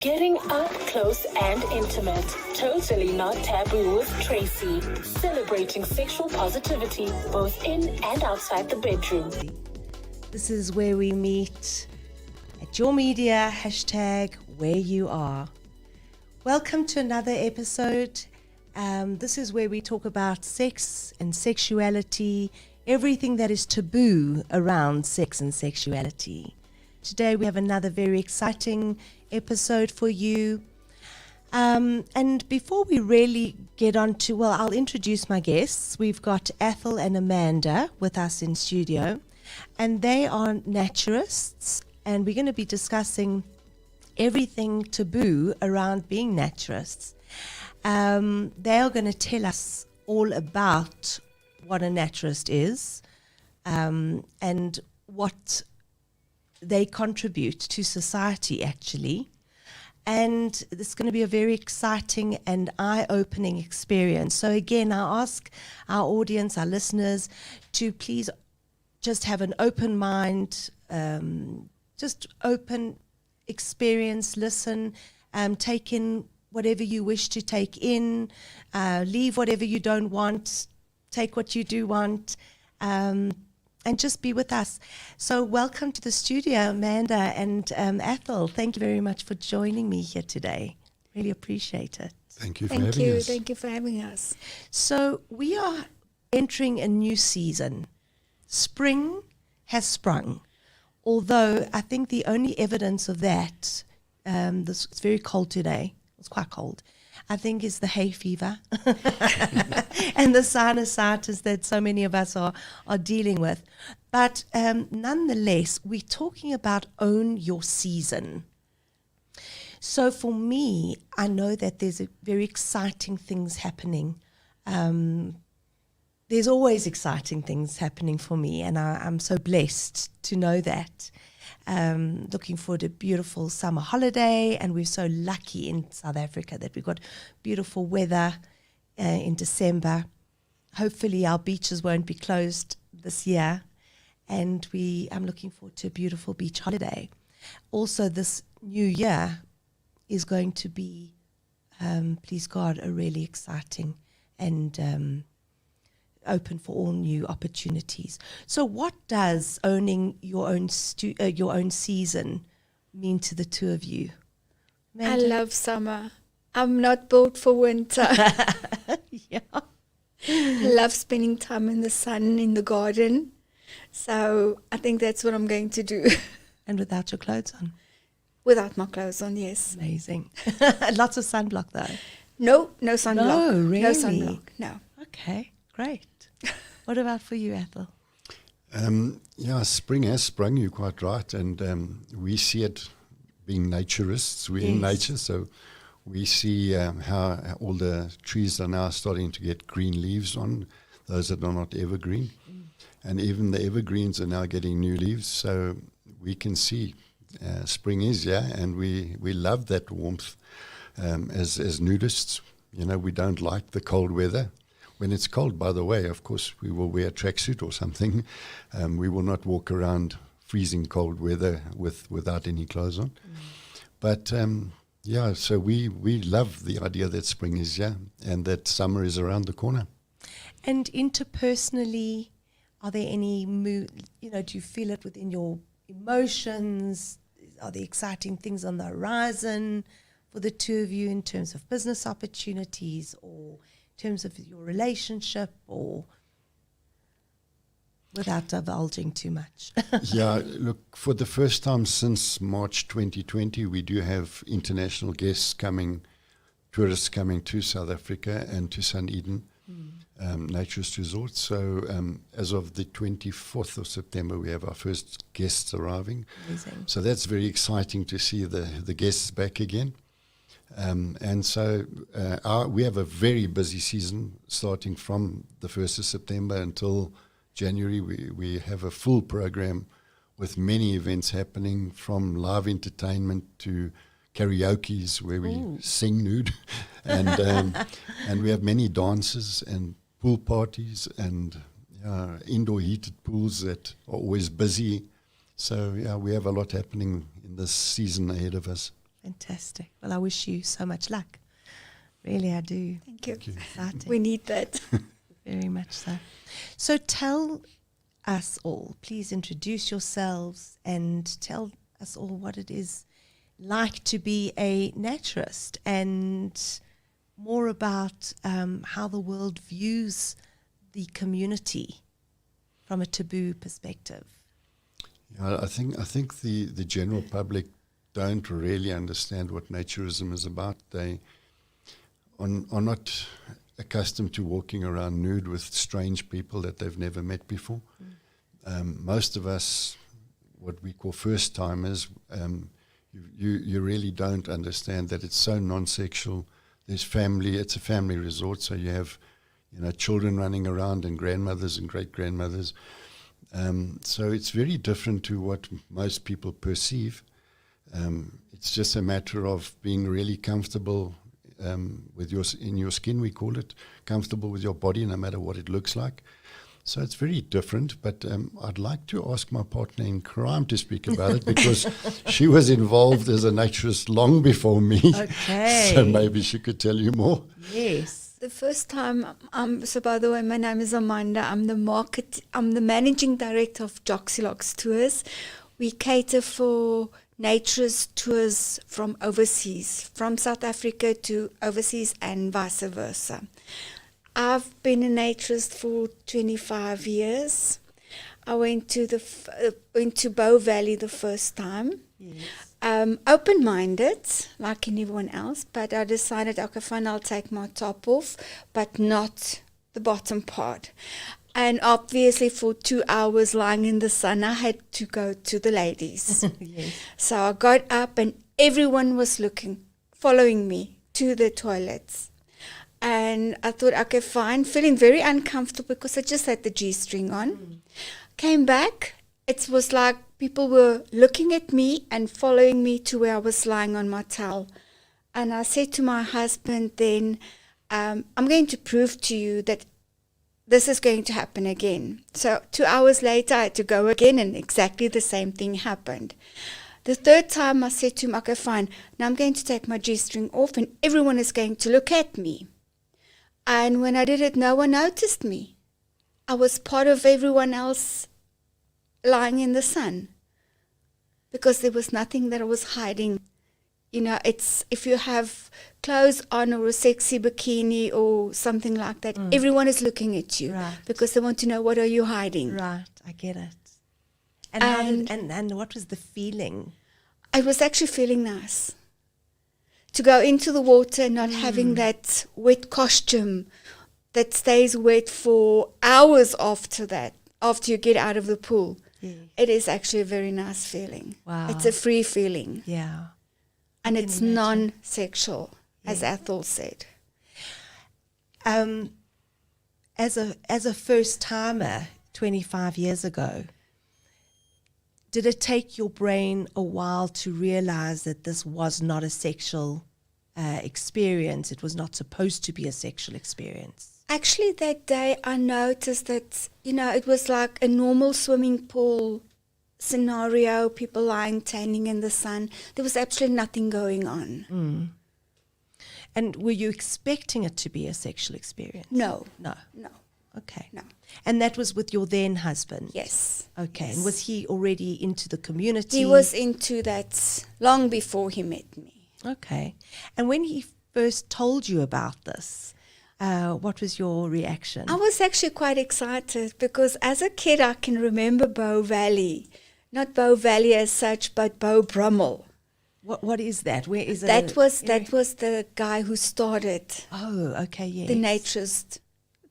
Getting up close and intimate. Totally not taboo with Tracy. Celebrating sexual positivity both in and outside the bedroom. This is where we meet at your media, #where you are. Welcome to another episode. This is where we talk about sex and sexuality, everything that is taboo around sex and sexuality. Today we have another very exciting episode for you. And before we really get on to, well, I'll introduce my guests. We've got Athol and Amanda with us in studio, and they are naturists, and we're going to be discussing everything taboo around being naturists. They are going to tell us all about what a naturist is, and what they contribute to society, actually. And this is going to be a very exciting and eye-opening experience. So again, I ask our audience, our listeners, to please just have an open mind, just open experience, listen, take in whatever you wish to take in, leave whatever you don't want, take what you do want, and just be with us. So welcome to the studio, Amanda and Athol. Thank you very much for joining me here today. Really appreciate it. Thank you for having us. Thank you for having us. So we are entering a new season. Spring has sprung. Although I think the only evidence of that, it's very cold today. It's quite cold. I think is the hay fever and the sinusitis that so many of us are dealing with. But nonetheless, we're talking about own your season. So for me, I know that there's very exciting things happening. There's always exciting things happening for me, and I'm so blessed to know that. Looking forward to a beautiful summer holiday, and we're so lucky in South Africa that we've got beautiful weather in December. Hopefully our beaches won't be closed this year, and I'm looking forward to a beautiful beach holiday. Also, this new year is going to be, please God, a really exciting and open for all new opportunities. So what does owning your own season mean to the two of you? Amanda? I love summer. I'm not built for winter. Yeah. I love spending time in the sun, in the garden. So I think that's what I'm going to do. And without your clothes on? Without my clothes on, yes. Amazing. Lots of sunblock though? No sunblock. No, really? No sunblock, no. Okay, great. What about for you, Athol? Spring has sprung, you're quite right, and we see it being naturists. We're in nature, so we see how all the trees are now starting to get green leaves on, those that are not evergreen. And even the evergreens are now getting new leaves, so we can see spring is, and we love that warmth as nudists. You know, we don't like the cold weather. When it's cold, by the way, of course, we will wear a tracksuit or something. We will not walk around freezing cold weather without any clothes on. But, so we love the idea that spring is here and that summer is around the corner. And interpersonally, are there any, do you feel it within your emotions? Are there exciting things on the horizon for the two of you in terms of business opportunities or terms of your relationship, or without divulging too much? Look, for the first time since March 2020, we do have international guests coming, tourists coming to South Africa and to SunEden, Naturist Resort. So as of the 24th of September, we have our first guests arriving. Amazing. So that's very exciting to see the guests back again. And so we have a very busy season starting from the 1st of September until January. We have a full program with many events happening, from live entertainment to karaoke's where we sing nude, and we have many dances and pool parties and indoor heated pools that are always busy. So we have a lot happening in this season ahead of us. Fantastic. Well, I wish you so much luck. Really, I do. Thank you. Exciting. We need that. Very much so. So tell us all, please introduce yourselves and tell us all what it is like to be a naturist, and more about how the world views the community from a taboo perspective. Yeah, I think the general public don't really understand what naturism is about. They are not accustomed to walking around nude with strange people that they've never met before. Most of us, what we call first timers, you really don't understand that it's so non-sexual. There's family, it's a family resort, so you have, children running around and grandmothers and great-grandmothers. So it's very different to what most people perceive. It's just a matter of being really comfortable with in your skin, we call it, comfortable with your body no matter what it looks like. So it's very different, but I'd like to ask my partner in crime to speak about it because she was involved as a naturist long before me. Okay. So maybe she could tell you more. Yes. The first time, so by the way, my name is Amanda. I'm the managing director of Joxilox Tours. We cater for naturist tours from overseas, from South Africa to overseas and vice versa. I've been a naturist for 25 years. I went to Bow Valley the first time. Yes. Open-minded, like anyone else, but I decided, okay, fine, I'll take my top off, but not the bottom part. And obviously for 2 hours lying in the sun, I had to go to the ladies. Yes. So I got up and everyone was following me to the toilets. And I thought, okay, fine, feeling very uncomfortable because I just had the G-string on. Came back, it was like people were looking at me and following me to where I was lying on my towel. And I said to my husband then, I'm going to prove to you that this is going to happen again. So 2 hours later, I had to go again, and exactly the same thing happened. The third time, I said to him, okay, fine, now I'm going to take my G-string off, and everyone is going to look at me. And when I did it, no one noticed me. I was part of everyone else lying in the sun because there was nothing that I was hiding. It's if you have clothes on or a sexy bikini or something like that, everyone is looking at you because they want to know, what are you hiding? Right, I get it. And what was the feeling? I was actually feeling nice to go into the water and not having that wet costume that stays wet for hours after you get out of the pool. Yeah. It is actually a very nice feeling. Wow. It's a free feeling. Yeah. And it's non-sexual, as Athol said. As a first timer 25 years ago, did it take your brain a while to realize that this was not a sexual experience? It was not supposed to be a sexual experience? Actually, that day I noticed that, it was like a normal swimming pool scenario, people lying, tanning in the sun. There was absolutely nothing going on. And were you expecting it to be a sexual experience? No. Okay. No. And that was with your then husband? Yes. Okay. Yes. And was he already into the community? He was into that long before he met me. Okay. And when he first told you about this, what was your reaction? I was actually quite excited because as a kid I can remember Bow Valley. Not Bow Valley as such, but Bow Brummel. What is that? Where is it? That was the guy who started Oh, okay, yes. the naturist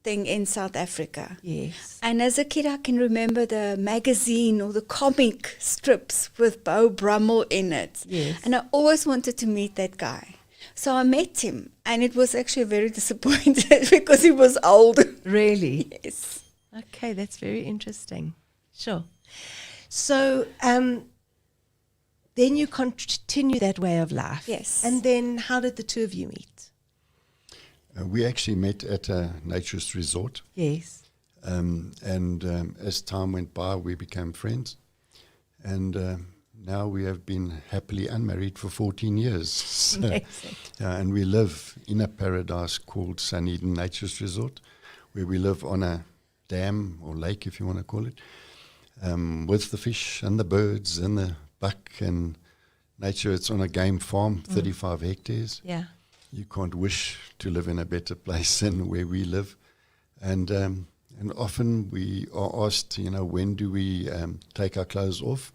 thing in South Africa. Yes. And as a kid, I can remember the magazine or the comic strips with Bow Brummel in it. Yes. And I always wanted to meet that guy. So I met him, and it was actually very disappointed because he was old. Really? Yes. Okay, that's very interesting. Sure. So then you continue that way of life. Yes. And then how did the two of you meet? We actually met at a naturist resort. Yes. And as time went by, we became friends. And now we have been happily unmarried for 14 years. So, Amazing. and we live in a paradise called SunEden Naturist Resort, where we live on a dam or lake, if you want to call it, with the fish and the birds and the buck and nature. It's on a game farm, 35 hectares. Yeah. You can't wish to live in a better place than where we live. And often we are asked, when do we take our clothes off?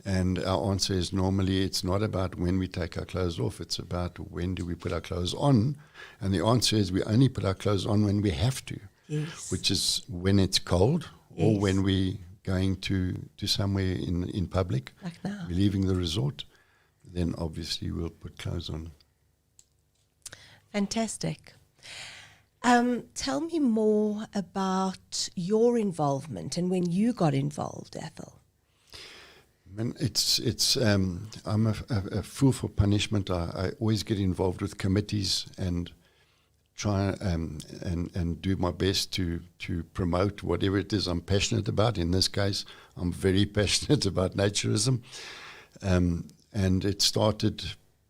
And our answer is normally it's not about when we take our clothes off, it's about when do we put our clothes on. And the answer is we only put our clothes on when we have to, Yes. which is when it's cold or Yes. when we're going to somewhere in public, Like now. we're leaving the resort, then obviously we'll put clothes on. Fantastic. Tell me more about your involvement and when you got involved, Athol. Man, I'm a fool for punishment. I always get involved with committees and try and do my best to promote whatever it is I'm passionate about. In this case, I'm very passionate about naturism. And it started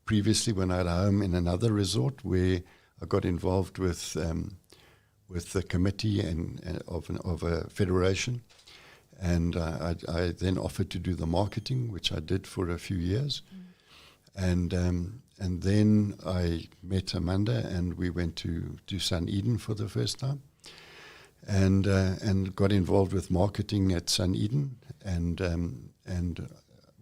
previously when I had a home in another resort where I got involved with the committee of a federation. And I then offered to do the marketing, which I did for a few years. And then I met Amanda, and we went to SunEden for the first time, and got involved with marketing at SunEden, and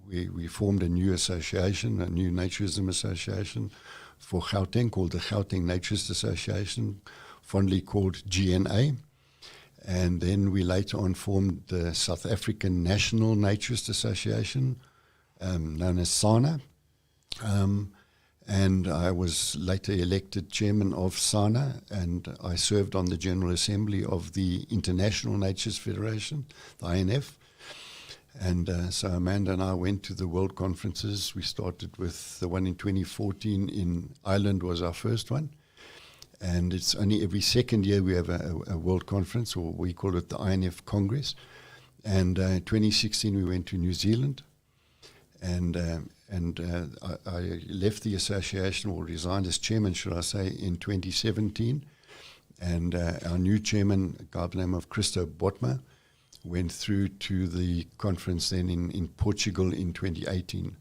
we formed a new association, a new naturism association for Gauteng called the Gauteng Naturist Association, fondly called GNA. And then we later on formed the South African National Naturist Association, known as SANA. And I was later elected chairman of SANA, and I served on the General Assembly of the International Naturist Federation, the INF. And so Amanda and I went to the world conferences. We started with the one in 2014 in Ireland was our first one. And it's only every second year we have a world conference, or we call it the INF Congress. And in 2016 we went to New Zealand, and I left the association, or resigned as chairman, should I say, in 2017. And our new chairman, a guy by the name of Christo Botma, went through to the conference then in Portugal in 2018.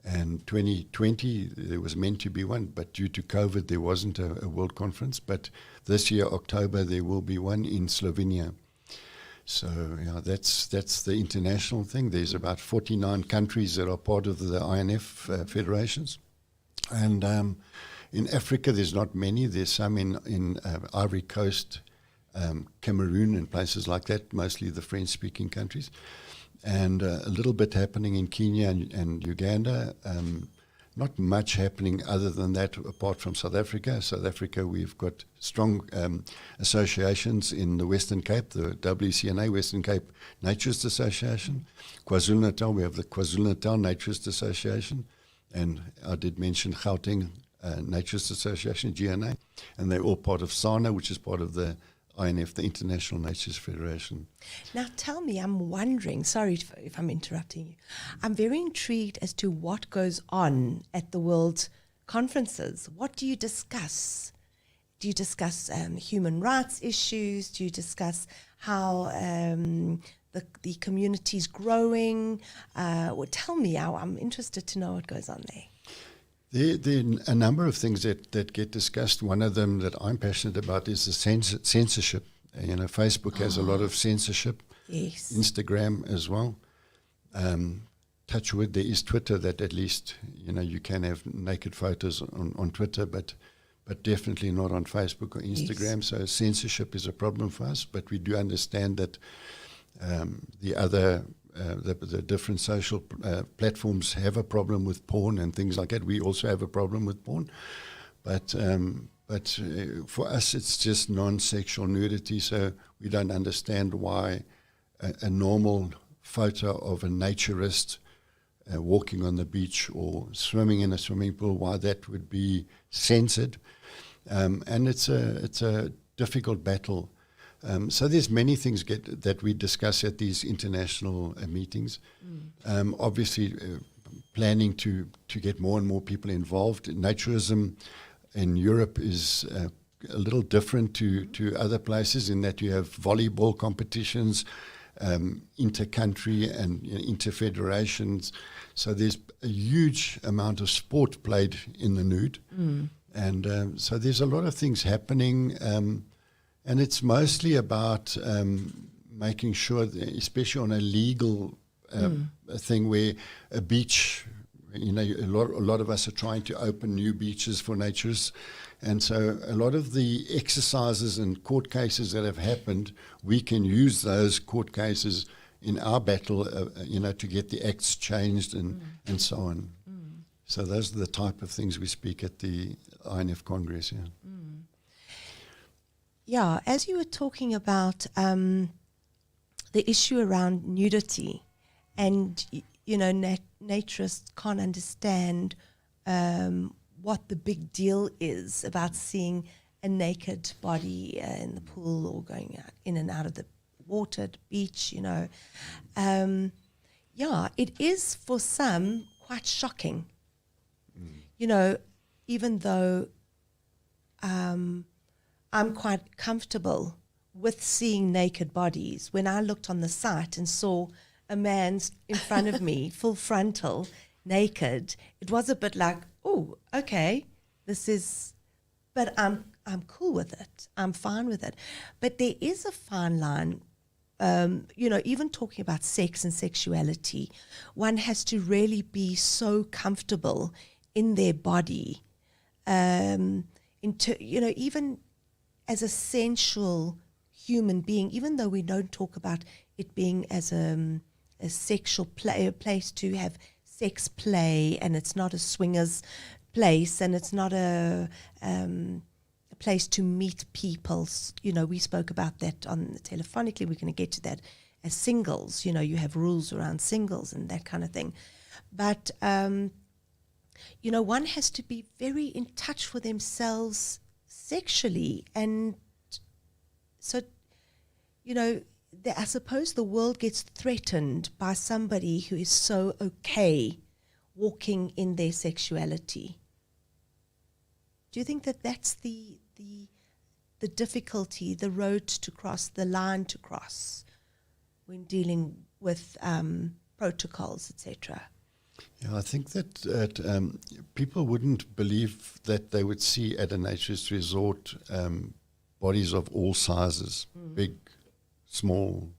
And 2020, there was meant to be one, but due to COVID, there wasn't a world conference. But this year, October, there will be one in Slovenia. So yeah, that's the international thing. There's about 49 countries that are part of the INF federations. And in Africa, there's not many. There's some in Ivory Coast, Cameroon, and places like that, mostly the French-speaking countries. And a little bit happening in Kenya and Uganda. Not much happening other than that, apart from South Africa. South Africa, we've got strong associations in the Western Cape, the WCNA, Western Cape Naturist Association. KwaZulu-Natal, we have the KwaZulu-Natal Naturist Association. And I did mention Gauteng Naturist Association, GNA. And they're all part of SANA, which is part of the INF, the International Naturist Federation. Now tell me, I'm wondering, sorry if I'm interrupting you, I'm very intrigued as to what goes on at the World Conferences. What do you discuss? Do you discuss human rights issues? Do you discuss how the community's growing? Well, tell me, I'm interested to know what goes on there. There are a number of things that get discussed. One of them that I'm passionate about is the censorship. Facebook has a lot of censorship. Yes. Instagram as well. Touch wood, there is Twitter that at least, you can have naked photos on Twitter, but definitely not on Facebook or Instagram. Yes. So censorship is a problem for us, but we do understand that the different social platforms have a problem with porn and things like that. We also have a problem with porn, but for us it's just non-sexual nudity, so we don't understand why a normal photo of a naturist walking on the beach or swimming in a swimming pool, why that would be censored. And it's a difficult battle. So there's many things that we discuss at these international meetings. Obviously, planning to get more and more people involved. Naturism in Europe is a little different to other places in that you have volleyball competitions, inter-country and inter-federations. So there's a huge amount of sport played in the nude. And so there's a lot of things happening. And it's mostly about making sure, that, especially on a legal thing where a beach, a lot of us are trying to open new beaches for naturists. And so a lot of the exercises and court cases that have happened, we can use those court cases in our battle, to get the acts changed and so on. So those are the type of things we speak at the INF Congress. Yeah, as you were talking about the issue around nudity, and naturists can't understand what the big deal is about seeing a naked body in the pool or going out, in and out of the water at the beach, it is for some quite shocking. Even though I'm quite comfortable with seeing naked bodies, when I looked on the site and saw a man's in front of me, full frontal, naked, it was a bit like, oh, okay, but I'm cool with it. I'm fine with it. But there is a fine line, even talking about sex and sexuality, one has to really be so comfortable in their body, even as a sensual human being, even though we don't talk about it being as a sexual play, a place to have sex play, and it's not a swingers place, and it's not a place to meet people. We spoke about that on telephonically. We're going to get to that as singles. You have rules around singles and that kind of thing. But, one has to be very in touch with themselves sexually. And so, I suppose the world gets threatened by somebody who is so okay walking in their sexuality. Do you think that that's the difficulty, the road to cross, the line to cross when dealing with protocols, etc.? Yeah, I think that people wouldn't believe that they would see at a naturist resort bodies of all sizes, big, small,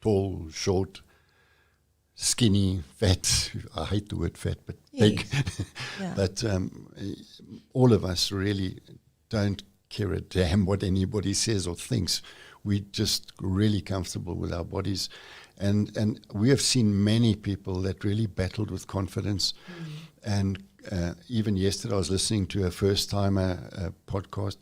tall, short, skinny, fat. I hate the word fat, but big. Yeah. But all of us really don't care a damn what anybody says or thinks. We're just really comfortable with our bodies. And we have seen many people that really battled with confidence. And even yesterday I was listening to a first-timer podcast,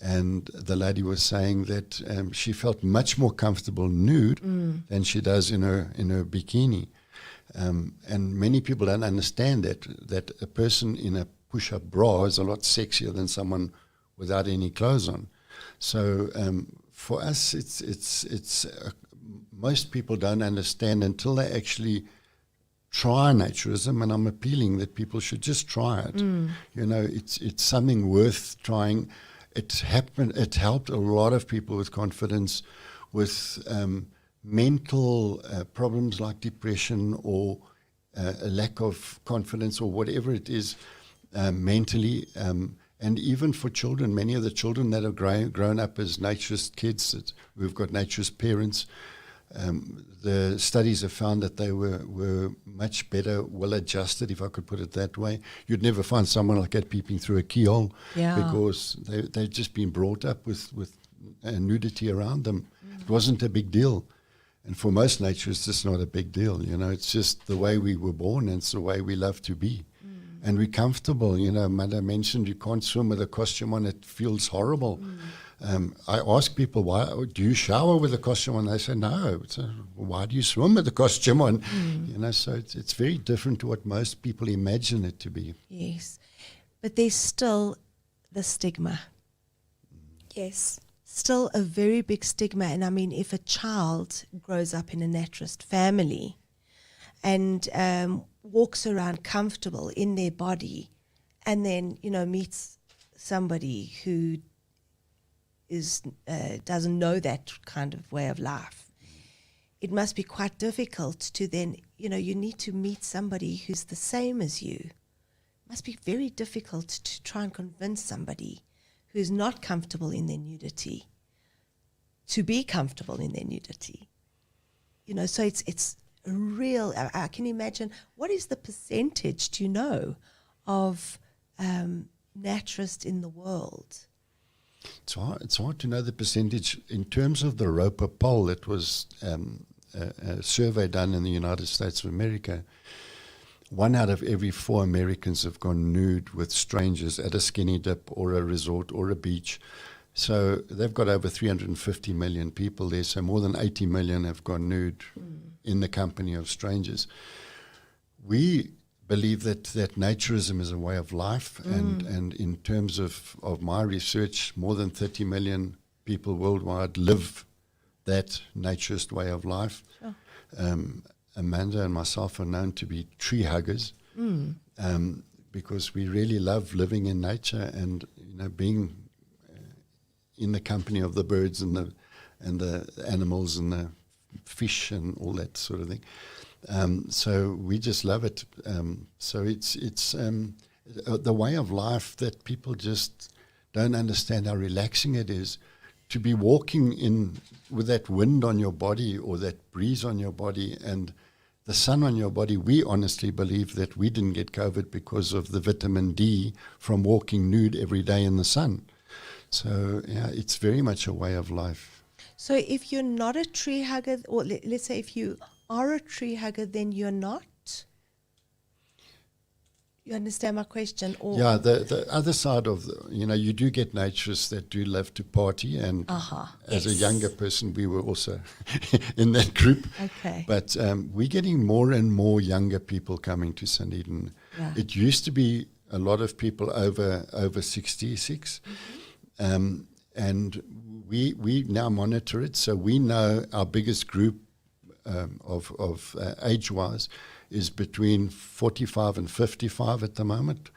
and the lady was saying that she felt much more comfortable nude than she does in her bikini. And many people don't understand that a person in a push-up bra is a lot sexier than someone without any clothes on. So for us, it's most people don't understand until they actually try naturism, and I'm appealing that people should just try it. It's something worth trying. It helped a lot of people with confidence, with mental problems like depression or a lack of confidence or whatever it is mentally. And even for children, many of the children that have grown up as naturist kids, we've got naturist parents, the studies have found that they were much better, well-adjusted, if I could put it that way. You'd never find someone like that peeping through a keyhole because they've just been brought up with nudity around them. It wasn't a big deal. And for most naturists, it's not a big deal. It's just the way we were born, and it's the way we love to be. And we're comfortable. Mother mentioned you can't swim with a costume on. It feels horrible. I ask people, why do you shower with a costume on? They say, no. Why do you swim with a costume on? So it's very different to what most people imagine it to be. Yes. But there's still the stigma. Yes. still a very big stigma. And I mean, if a child grows up in a naturist family and walks around comfortable in their body and then, meets somebody who doesn't know that kind of way of life, it must be quite difficult to then, you need to meet somebody who's the same as you. It must be very difficult to try and convince somebody who's not comfortable in their nudity to be comfortable in their nudity. So it's a real, I can imagine, what is the percentage, do you know, of naturist in the world? It's hard to know the percentage. In terms of the Roper poll, it was a survey done in the United States of America. 1 out of every 4 Americans have gone nude with strangers at a skinny dip or a resort or a beach. So they've got over 350 million people there. So more than 80 million have gone nude in the company of strangers. We believe that naturism is a way of life. And in terms of my research, more than 30 million people worldwide live that naturist way of life. Sure. Amanda and myself are known to be tree huggers because we really love living in nature and being in the company of the birds and the animals and the fish and all that sort of thing. So we just love it. So it's the way of life that people just don't understand how relaxing it is to be walking in with that wind on your body or that breeze on your body and the sun on your body. We honestly believe that we didn't get COVID because of the vitamin D from walking nude every day in the sun. So, yeah, it's very much a way of life. So if you're not a tree hugger, or let's say if you are a tree hugger, then you're not? You understand my question? Or yeah, the other side of, you do get naturists that do love to party. And as a younger person, we were also in that group. Okay. But we're getting more and more younger people coming to SunEden. Yeah. It used to be a lot of people over 66. Mm-hmm. And we now monitor it. So we know our biggest group of age-wise is between 45 and 55 at the moment.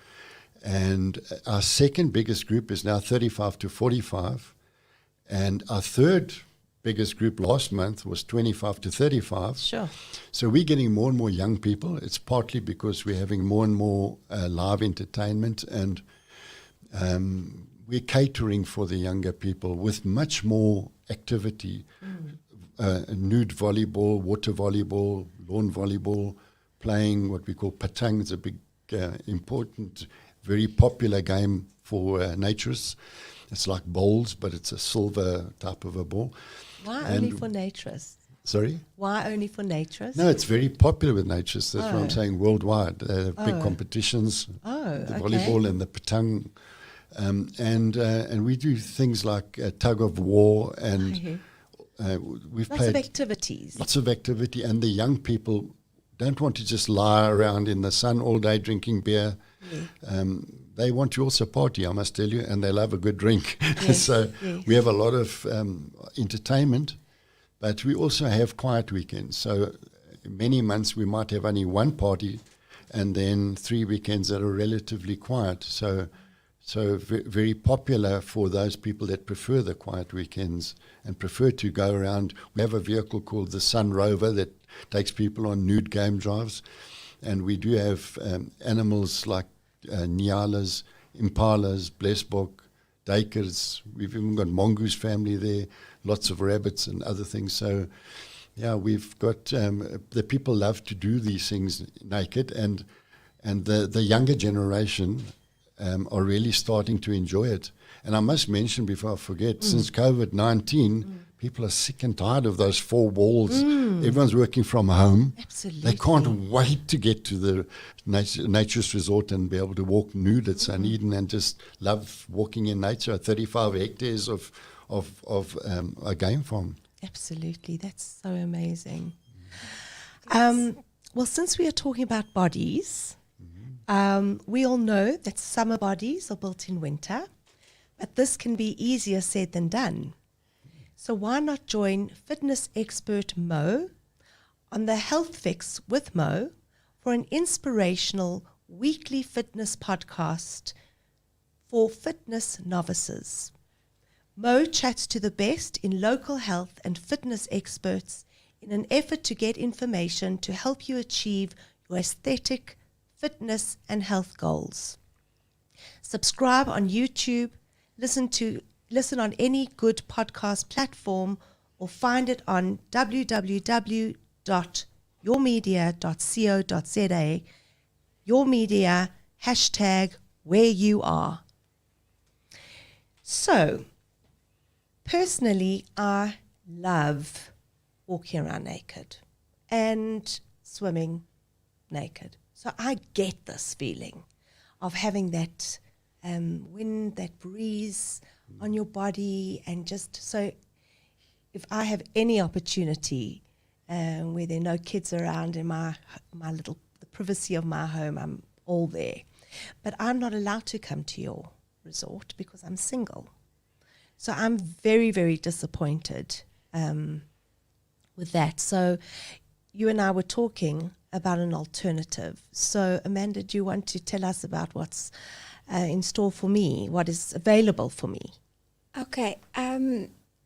And our second biggest group is now 35 to 45. And our third biggest group last month was 25 to 35. Sure. So we're getting more and more young people. It's partly because we're having more and more live entertainment, and we're catering for the younger people with much more activity. Nude volleyball, water volleyball, lawn volleyball, playing what we call patang. It's a big, important, very popular game for naturists. It's like bowls, but it's a silver type of a ball. Why only for naturists? Sorry? Why only for naturists? No, it's very popular with naturists. That's what I'm saying, worldwide. Big competitions, the volleyball and the patang. And we do things like tug of war, and we've lots played of activities. Lots of activity, and the young people don't want to just lie around in the sun all day drinking beer. Yeah. They want to also party, I must tell you, and they love a good drink. Yes, so we have a lot of entertainment, but we also have quiet weekends. So many months we might have only one party and then 3 weekends that are relatively quiet. So very popular for those people that prefer the quiet weekends and prefer to go around. We have a vehicle called the Sun Rover that takes people on nude game drives. And we do have animals like nyalas, impalas, blesbok, duikers. We've even got mongoose family there, lots of rabbits and other things. So, yeah, we've got the people love to do these things naked, and the younger generation are really starting to enjoy it. And I must mention before I forget, since COVID-19, people are sick and tired of those 4 walls. Everyone's working from home. Absolutely. They can't wait to get to the naturist resort and be able to walk nude at SunEden and just love walking in nature. 35 hectares of a game farm. Absolutely. That's so amazing. Well, since we are talking about bodies, we all know that summer bodies are built in winter, but this can be easier said than done. So why not join fitness expert Mo on the Health Fix with Mo for an inspirational weekly fitness podcast for fitness novices. Mo chats to the best in local health and fitness experts in an effort to get information to help you achieve your aesthetic, fitness and health goals. Subscribe on YouTube, listen on any good podcast platform, or find it on www.yourmedia.co.za. Your Media, #where you are. So, personally, I love walking around naked and swimming naked. So I get this feeling of having that wind, that breeze on your body, and just so if I have any opportunity where there are no kids around in my little the privacy of my home, I'm all there. But I'm not allowed to come to your resort because I'm single. So I'm very, very disappointed with that. So you and I were talking about an alternative. So Amanda, do you want to tell us about what's in store for me, what is available for me? Okay.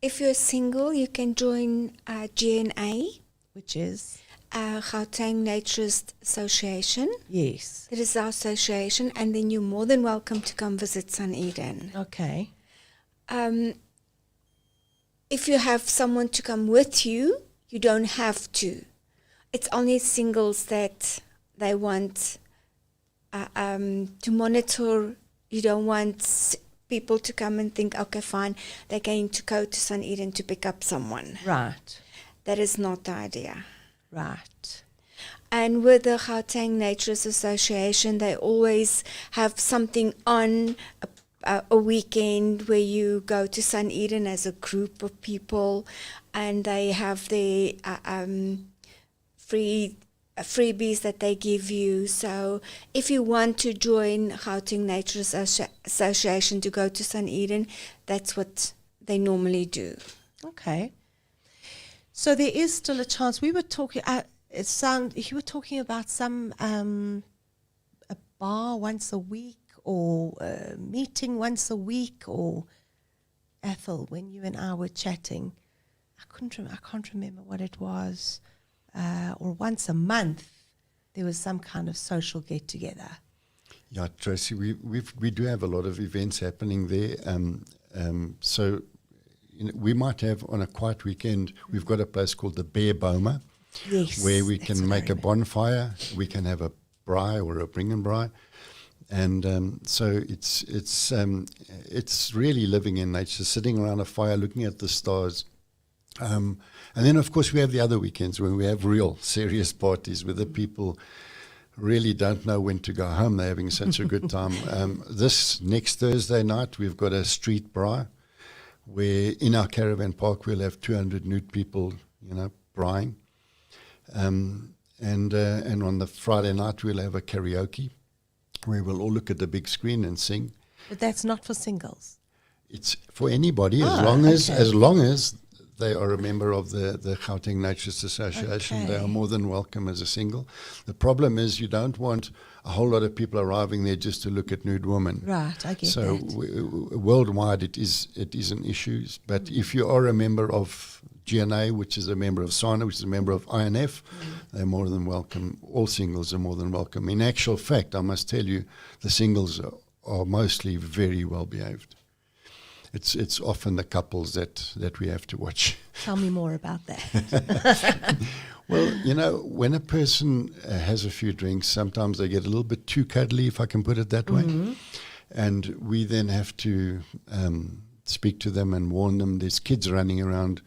If you're single, you can join GNA, Which is? Gauteng Naturist Association. Yes. It is our association, and then you're more than welcome to come visit SunEden. Okay. If you have someone to come with you, you don't have to. It's only singles that they want to monitor. You don't want people to come and think, okay, fine, they're going to go to SunEden to pick up someone. Right. That is not the idea. Right. And with the Gauteng Naturist Association, they always have something on a weekend where you go to SunEden as a group of people, and they have the freebies that they give you. So if you want to join Gauteng Naturist Association to go to SunEden, that's what they normally do. Okay. So there is still a chance. We were talking. You were talking about some a bar once a week, or a meeting once a week, or Athol. When you and I were chatting, I can't remember what it was. Or once a month, there was some kind of social get together. Yeah, Tracy, we do have a lot of events happening there. So we might have on a quiet weekend, we've got a place called the Bear Boma, Yes, where we can make a bonfire. We can have a braai or a bring and braai. And so it's really living in nature, sitting around a fire, looking at the stars. And then, of course, we have the other weekends when we have real serious parties where the people really don't know when to go home. They're having such a good time. This next Thursday night, we've got a street braai where in our caravan park we'll have 200 nude people, braaiing. And on the Friday night, we'll have a karaoke where we'll all look at the big screen and sing. But that's not for singles. It's for anybody as long as they are a member of the Gauteng Naturist Association. Okay. They are more than welcome as a single. The problem is you don't want a whole lot of people arriving there just to look at nude women. Right, I get so that. Worldwide it is an issue. But if you are a member of GNA, which is a member of SANA, which is a member of INF, they're more than welcome. All singles are more than welcome. In actual fact, I must tell you, the singles are mostly very well behaved. It's often the couples that we have to watch. Tell me more about that. Well, when a person has a few drinks, sometimes they get a little bit too cuddly, if I can put it that way. And we then have to speak to them and warn them. There's kids running around.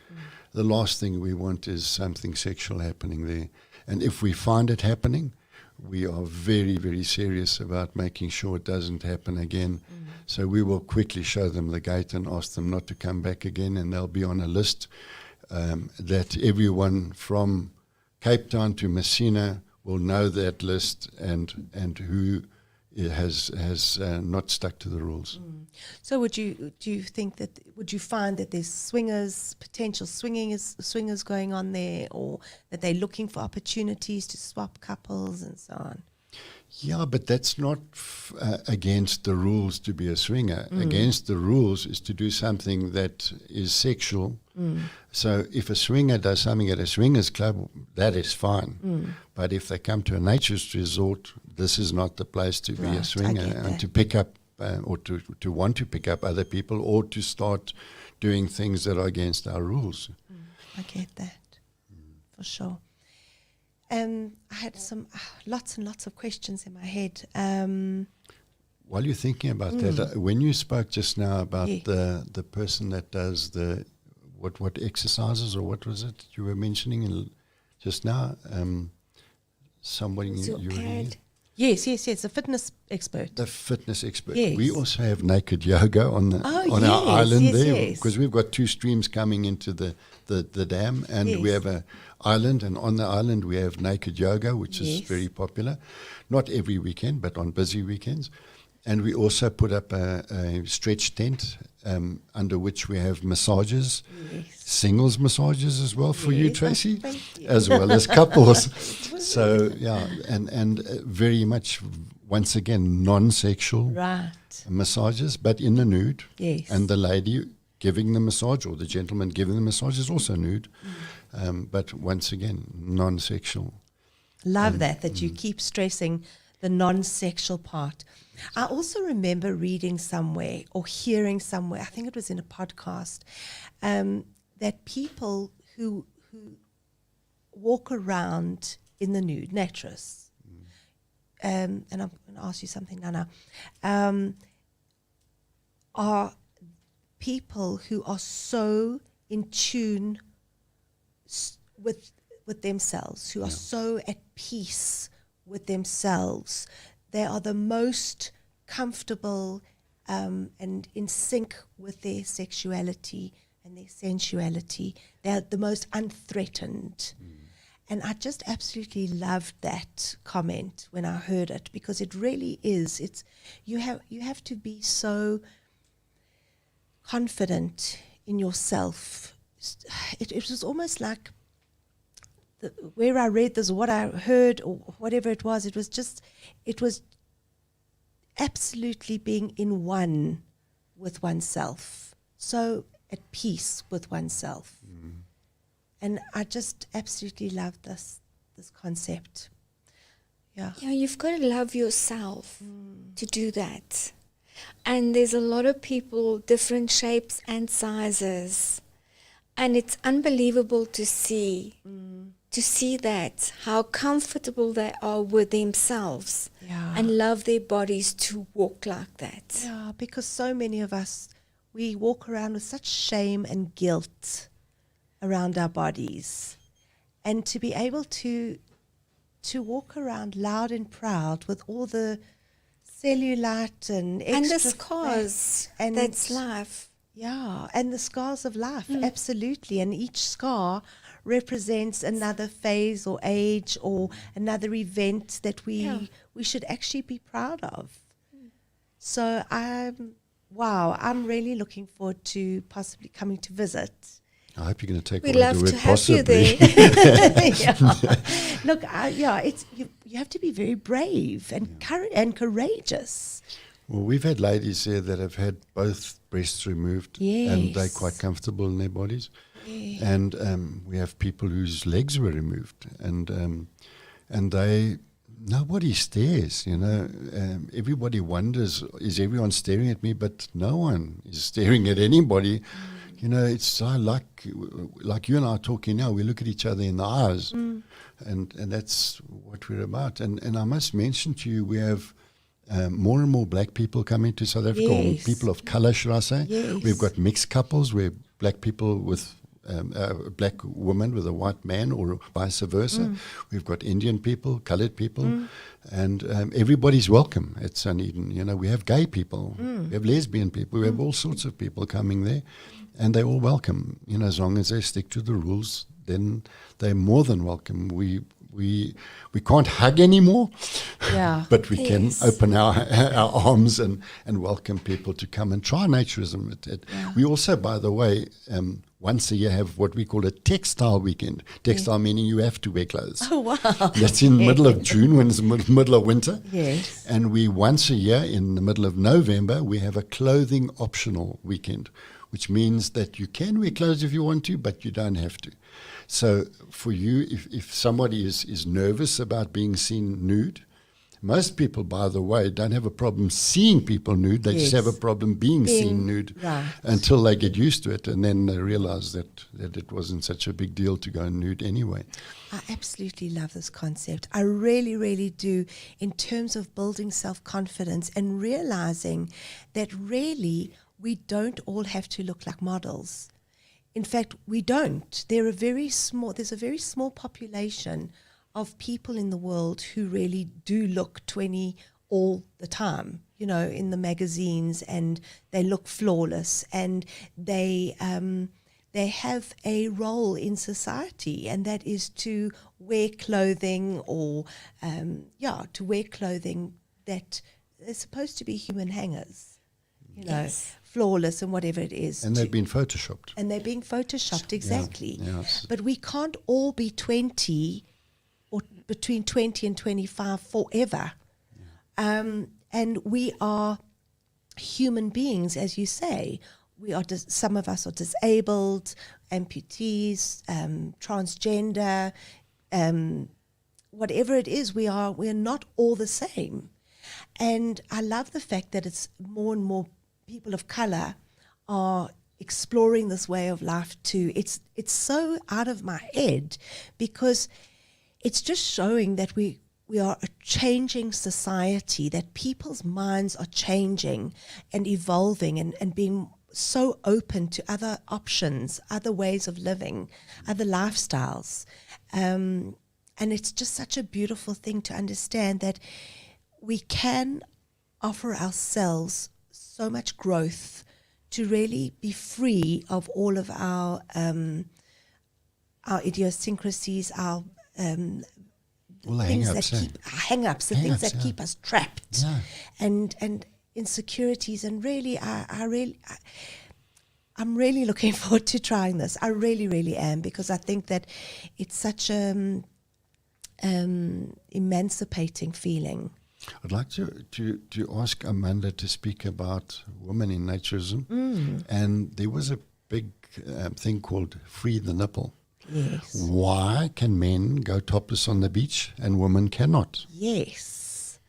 The last thing we want is something sexual happening there. And if we find it happening, we are very, very serious about making sure it doesn't happen again. So we will quickly show them the gate and ask them not to come back again, and they'll be on a list that everyone from Cape Town to Messina will know that list and who it has not stuck to the rules. So would you find that there's potential swingers going on there, or that they're looking for opportunities to swap couples and so on? Yeah, but that's not against the rules to be a swinger. Against the rules is to do something that is sexual. So if a swinger does something at a swingers club, that is fine. But if they come to a naturist resort, this is not the place to be a swinger and to pick up or to want to pick up other people, or to start doing things that are against our rules. I get that, for sure. I had lots and lots of questions in my head. While you're thinking about that, when you spoke just now about the person that does the what exercises, or what was it you were mentioning just now? Somebody you were Yes, a fitness expert. The fitness expert. Yes. We also have naked yoga on our island there, because we've got 2 streams coming into the dam, and we have an island, and on the island we have naked yoga, which is very popular. Not every weekend, but on busy weekends. And we also put up a stretch tent under which we have massages, singles massages as well for you, Tracy, as well as couples. So, yeah, and very much, once again, non-sexual massages, but in the nude. Yes. And the lady giving the massage, or the gentleman giving the massage, is also nude, but once again, non-sexual. Love that you keep stressing the non-sexual part. I also remember reading somewhere or hearing somewhere, I think it was in a podcast, that people who walk around in the nude, naturists, and I'm going to ask you something, Nana, are people who are so in tune with themselves, who are so at peace with themselves. They are the most comfortable and in sync with their sexuality and their sensuality. They're the most unthreatened. And I just absolutely loved that comment when I heard it, because it really is. It's you have to be so confident in yourself. It was almost like where I read this, or what I heard, or whatever it was absolutely being in one with oneself, so at peace with oneself. And I just absolutely love this concept. Yeah, you've got to love yourself to do that. And there's a lot of people, different shapes and sizes, and it's unbelievable to see that, how comfortable they are with themselves and love their bodies to walk like that. Yeah, because so many of us, we walk around with such shame and guilt around our bodies. And to be able to walk around loud and proud with all the cellulite and extra and the scars, and that's life. Yeah, and the scars of life, absolutely. And each scar represents another phase or age or another event that we should actually be proud of. So I'm really looking forward to possibly coming to visit. I hope you're going to take We'd away love the word to have possibly. you there. Look, you have to be very brave and courageous. Well, we've had ladies there that have had both breasts removed, and they're quite comfortable in their bodies. Yeah. And we have people whose legs were removed, and nobody stares. Everybody wonders, is everyone staring at me? But no one is staring at anybody. It's like you and I are talking now. We look at each other in the eyes, and that's what we're about. And I must mention to you, we have more and more black people coming to South Africa, or people of colour, should I say. Yes. We've got mixed couples where black people with a black woman with a white man, or vice versa. We've got Indian people, coloured people, and everybody's welcome at SunEden. We have gay people, we have lesbian people, we have all sorts of people coming there, and they're all welcome. As long as they stick to the rules, then they're more than welcome. We We can't hug anymore, Yeah. but we can Yes. open our arms and welcome people to come and try naturism. We also, by the way, once a year have what we call a textile weekend. Textile meaning you have to wear clothes. Oh, wow. That's in the middle of June when it's the middle of winter. Yes. And we once a year in the middle of November, we have a clothing optional weekend, which means that you can wear clothes if you want to, but you don't have to. So for you, if somebody is nervous about being seen nude, most people, by the way, don't have a problem seeing people nude. They just Yes. have a problem being seen nude right. until they get used to it. And then they realize that it wasn't such a big deal to go nude anyway. I absolutely love this concept. I really, really do, in terms of building self-confidence and realizing that really we don't all have to look like models. In fact, we don't. There's a very small population of people in the world who really do look 20 all the time, you know, in the magazines, and they look flawless, and they have a role in society, and that is to wear clothing to wear clothing that is supposed to be human hangers, you know, Yes. flawless and whatever it is. And they've been photoshopped. And they're being photoshopped, exactly. yes. But we can't all be 20 or between 20 and 25 forever. And we are human beings, as you say. We are some of us are disabled, amputees, transgender, whatever it is, we're not all the same. And I love the fact that it's more and more people of color are exploring this way of life too. It's so out of my head, because it's just showing that we are a changing society, that people's minds are changing and evolving and being so open to other options, other ways of living, other lifestyles. And it's just such a beautiful thing to understand that we can offer ourselves so much growth to really be free of all of our idiosyncrasies, our All the things hang-ups, that keep hang-ups, the things that Hang-ups, keep us trapped, Yeah. and insecurities. And really, I'm really looking forward to trying this. I really, really am, because I think that it's such a emancipating feeling. I'd like to ask Amanda to speak about women in naturism. And there was a big thing called Free the Nipple. Yes. Why can men go topless on the beach and women cannot? Yes.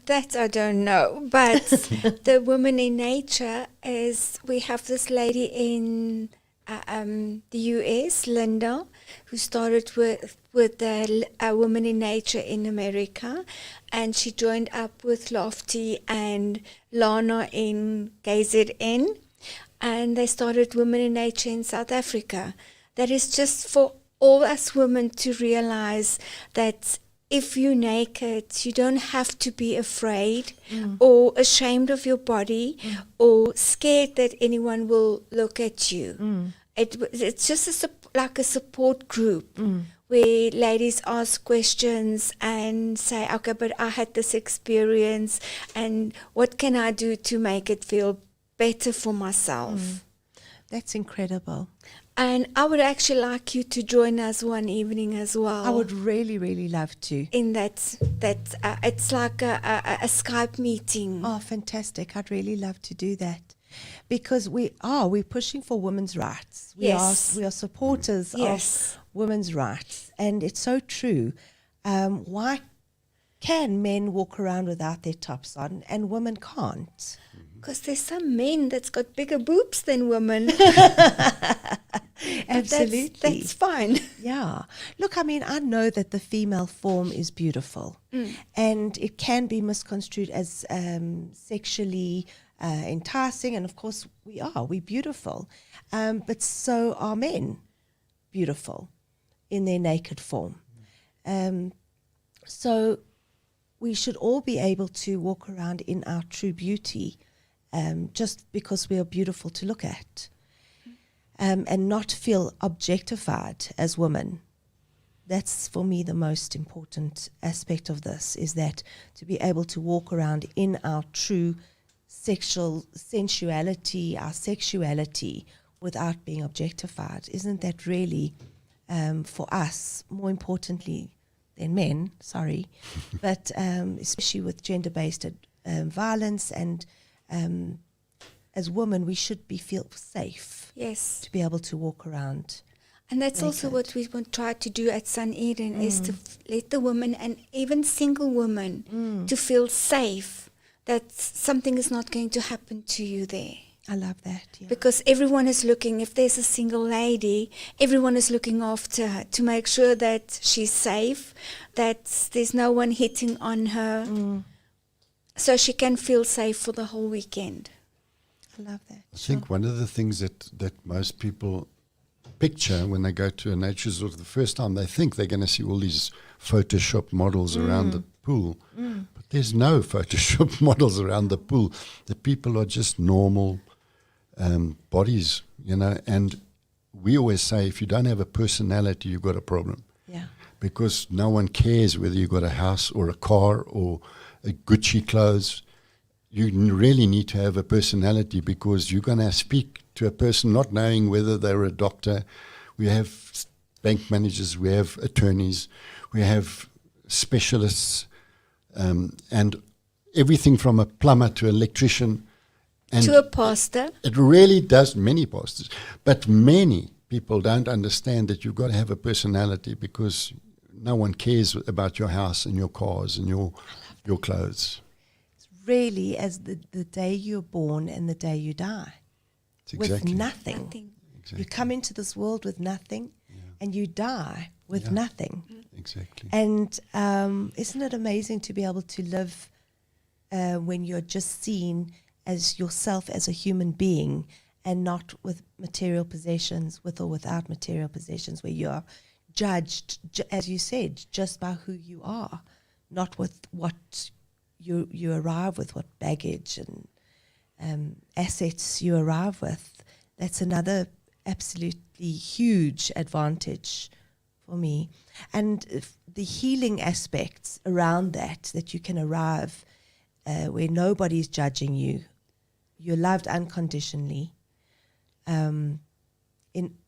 That I don't know, but the woman in nature is, we have this lady in the US, Linda, who started with a woman in nature in America, and she joined up with Lofty and Lana in KZN, and they started Women in Nature in South Africa. That is just for all us women to realize that if you're naked, you don't have to be afraid or ashamed of your body or scared that anyone will look at you. It's just like a support group where ladies ask questions and say, okay, but I had this experience, and what can I do to make it feel better for myself? That's incredible. And I would actually like you to join us one evening as well. I would really, really love to. In that it's like a Skype meeting. Oh, fantastic. I'd really love to do that. Because we're pushing for women's rights. We are supporters of women's rights. And it's so true. Why can men walk around without their tops on and women can't? Because there's some men that's got bigger boobs than women. Absolutely. That's fine. Yeah. Look, I mean, I know that the female form is beautiful, and it can be misconstrued as sexually enticing, and of course we're beautiful, but so are men beautiful in their naked form. So we should all be able to walk around in our true beauty, just because we are beautiful to look at. And not feel objectified as women. that's for me the most important aspect of this, is that to be able to walk around in our true sexual sensuality, our sexuality, without being objectified. Isn't that really, for us, more importantly than men, but especially with gender-based violence, and as women, we should feel safe Yes. to be able to walk around. And that's also what we want to try to do at SunEden, is to let the women, and even single women, to feel safe that something is not going to happen to you there. I love that. Yeah. Because everyone is looking, if there's a single lady, everyone is looking after her to make sure that she's safe, that there's no one hitting on her, so she can feel safe for the whole weekend. I love that. I think one of the things that most people picture when they go to a nature resort the first time, they think they're going to see all these Photoshop models around the pool. But there's no Photoshop models around the pool. The people are just normal bodies, and we always say, if you don't have a personality, you've got a problem. Yeah. Because no one cares whether you've got a house or a car or a Gucci clothes. You really need to have a personality, because you're going to speak to a person not knowing whether they're a doctor. We have bank managers, we have attorneys, we have specialists, and everything from a plumber to electrician. And to a pastor. It really does, many pastors. But many people don't understand that you've got to have a personality, because no one cares about your house and your cars and your clothes. Really, as the day you're born and the day you die. Exactly. With nothing. Exactly. You come into this world with nothing, and you die with nothing. Exactly. And isn't it amazing to be able to live when you're just seen as yourself as a human being, and not with material possessions, with or without material possessions, where you're judged, as you said, just by who you are, not with what you arrive with, what baggage and assets you arrive with. That's another absolutely huge advantage for me. And the healing aspects around that you can arrive where nobody's judging you. You're loved unconditionally in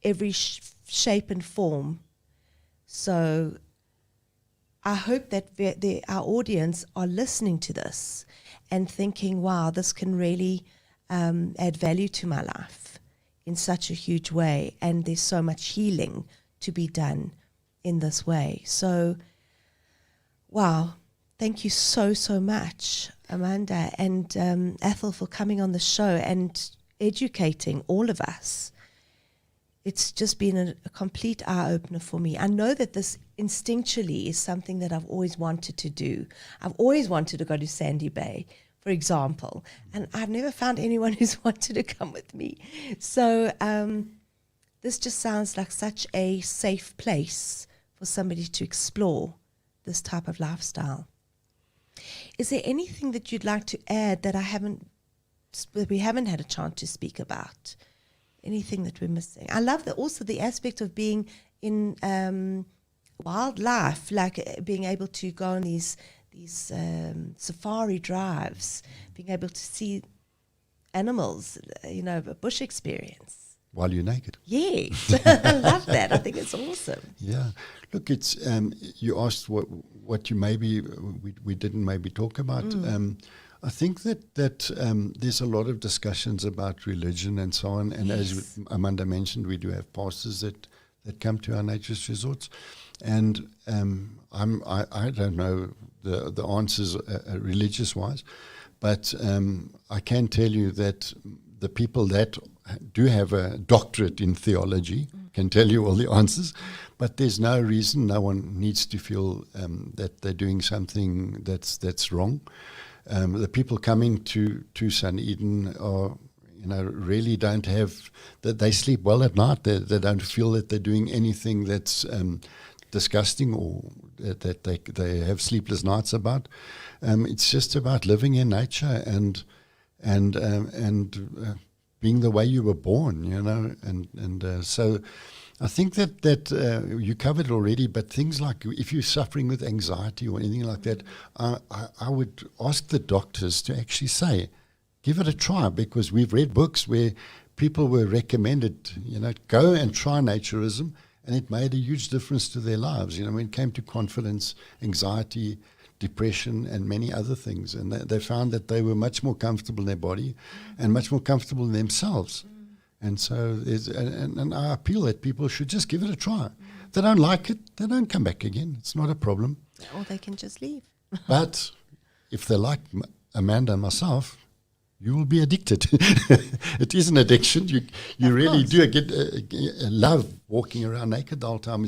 every shape and form. So I hope that our audience are listening to this and thinking, wow, this can really add value to my life in such a huge way. And there's so much healing to be done in this way. So, wow, thank you so much, Amanda and Athol, for coming on the show and educating all of us. It's just been a complete eye-opener for me. I know that this instinctually is something that I've always wanted to do. I've always wanted to go to Sandy Bay, for example, and I've never found anyone who's wanted to come with me. So this just sounds like such a safe place for somebody to explore this type of lifestyle. Is there anything that you'd like to add that we haven't had a chance to speak about? Anything that we're missing? I love also the aspect of being in wildlife, like being able to go on these safari drives, being able to see animals, a bush experience. While you're naked. Yes, I love that. I think it's awesome. Yeah. Look, it's you asked what you maybe we didn't maybe talk about. I think that there's a lot of discussions about religion and so on. And as Amanda mentioned, we do have pastors that come to our naturist resorts. And I don't know the answers religious-wise, but I can tell you that the people that do have a doctorate in theology can tell you all the answers, but there's no reason, no one needs to feel that they're doing something that's wrong. The people coming to SunEden are, really don't have that. They sleep well at night. They don't feel that they're doing anything that's disgusting or that they have sleepless nights about. It's just about living in nature and being the way you were born, and so I think that you covered already, but things like if you're suffering with anxiety or anything like that, I would ask the doctors to actually say, give it a try, because we've read books where people were recommended, go and try naturism, and it made a huge difference to their lives. When it came to confidence, anxiety, depression, and many other things. And they found that they were much more comfortable in their body and much more comfortable in themselves. And so and I appeal that people should just give it a try. If they don't like it, they don't come back again. It's not a problem. Or they can just leave. But if they like Amanda and myself, you will be addicted. It is an addiction. You really do get love walking around naked the whole time.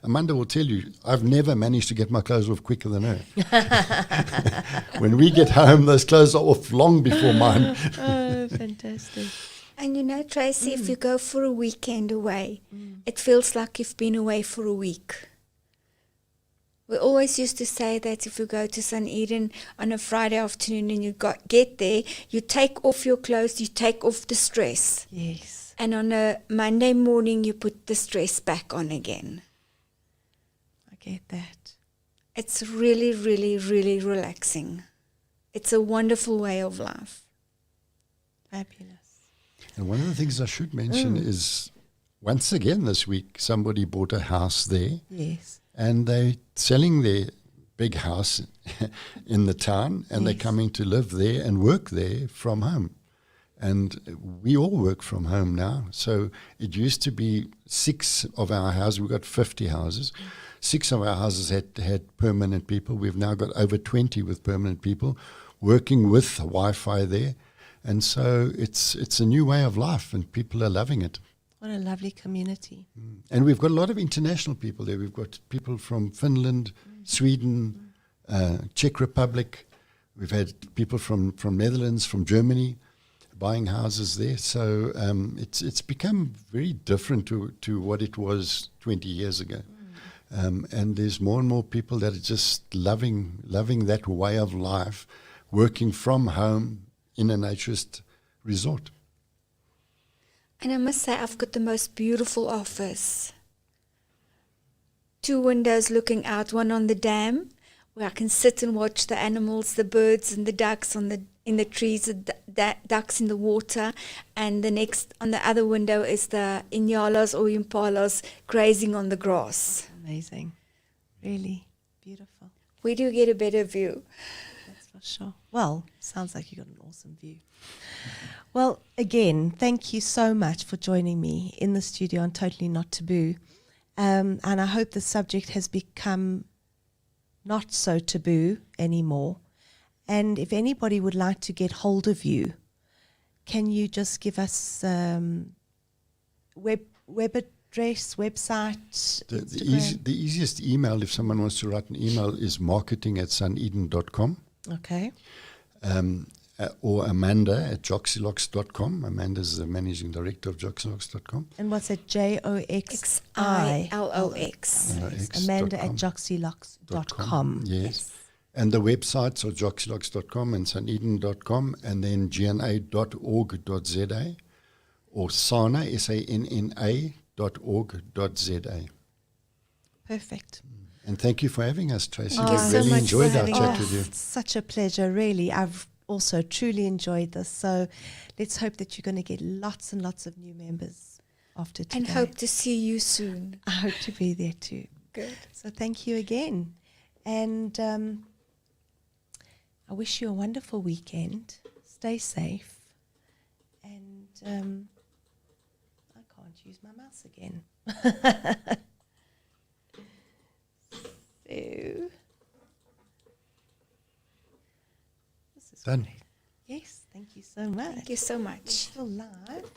Amanda will tell you, I've never managed to get my clothes off quicker than her. When we get home, those clothes are off long before mine. Oh, fantastic. And Tracy, if you go for a weekend away, it feels like you've been away for a week. We always used to say that if you go to SunEden on a Friday afternoon and you get there, you take off your clothes, you take off the stress. Yes. And on a Monday morning, you put the stress back on again. I get that. It's really, really, really relaxing. It's a wonderful way of life. Fabulous. And one of the things I should mention is, once again this week, somebody bought a house there. Yes. And they're selling their big house in the town, and they're coming to live there and work there from home. And we all work from home now. So it used to be 6 of our houses. We've got 50 houses. 6 of our houses had permanent people. We've now got over 20 with permanent people working with Wi-Fi there. And so it's a new way of life, and people are loving it. What a lovely community. And we've got a lot of international people there. We've got people from Finland, Sweden, Czech Republic. We've had people from Netherlands, from Germany, buying houses there. So it's become very different to what it was 20 years ago. And there's more and more people that are just loving that way of life, working from home in a naturist resort. And I must say, I've got the most beautiful office. 2 windows looking out, one on the dam, where I can sit and watch the animals, the birds and the ducks in the trees, the ducks in the water. And the next, on the other window, is the inyalas or impalas grazing on the grass. Amazing. Really beautiful. We do get a better view. That's for sure. Well, sounds like you got an awesome view. Well, again, thank you so much for joining me in the studio on Totally Not Taboo. And I hope the subject has become not so taboo anymore. And if anybody would like to get hold of you, can you just give us web address, website? The easiest email, if someone wants to write an email, is marketing@suneden.com. Okay. Or Amanda at Joxilox.com. Amanda is the managing director of Joxilox.com. And what's it? Joxilox. Amanda at Joxilox.com. Yes. And the websites are Joxilox.com and SunEden.com, and then gna.org.za or sana, SANNA.org.za. Perfect. And thank you for having us, Tracy. Thank you I so really much enjoyed for our having chat us. with you. It's such a pleasure, really. I've also truly enjoyed this. So let's hope that you're going to get lots and lots of new members after today. And hope to see you soon. I hope to be there too. Good. So thank you again. And I wish you a wonderful weekend. Stay safe. And I can't use my mouse again. So this is Done. great. Yes, thank you so much. Thank you so much. Still live.